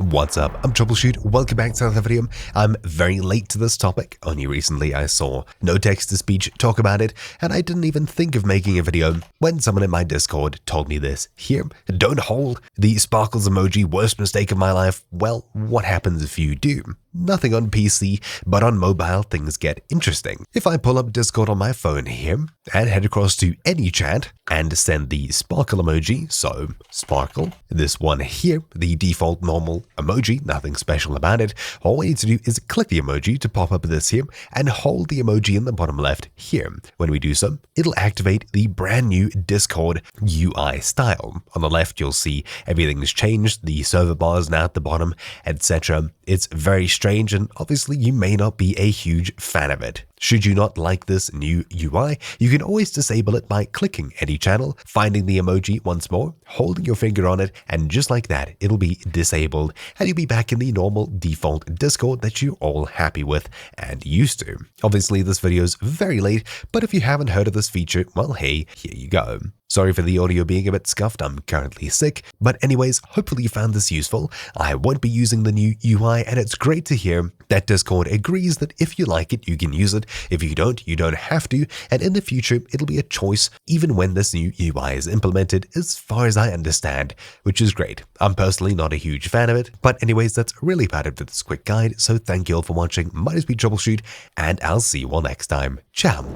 What's up? I'm Troubleshoot. Welcome back to another video. I'm very late to this topic. Only recently I saw No Text to Speech talk about it, and I didn't even think of making a video when someone in my Discord told me this. Here, don't hold the sparkles emoji, worst mistake of my life. Well, what happens if you do? Nothing on PC, but on mobile things get interesting. If I pull up Discord on my phone here and head across to any chat and send the sparkle emoji, so sparkle, this one here, the default normal emoji, nothing special about it. All we need to do is click the emoji to pop up this here and hold the emoji in the bottom left here. When we do so, it'll activate the brand new Discord UI style. On the left, you'll see everything's changed, the server bar is now at the bottom, etc. It's very strange, and obviously you may not be a huge fan of it. Should you not like this new UI, you can always disable it by clicking any channel, finding the emoji once more, holding your finger on it, and just like that, it'll be disabled, and you'll be back in the normal default Discord that you're all happy with and used to. Obviously, this video is very late, but if you haven't heard of this feature, well, hey, here you go. Sorry for the audio being a bit scuffed, I'm currently sick, but anyways, hopefully you found this useful. I won't be using the new UI, and it's great to hear that Discord agrees that if you like it, you can use it. If you don't have to, and in the future, it'll be a choice even when this new UI is implemented, as far as I understand, which is great. I'm personally not a huge fan of it, but anyways, that's really about it for this quick guide, so thank you all for watching. My name is Troubleshoot, and I'll see you all next time. Ciao!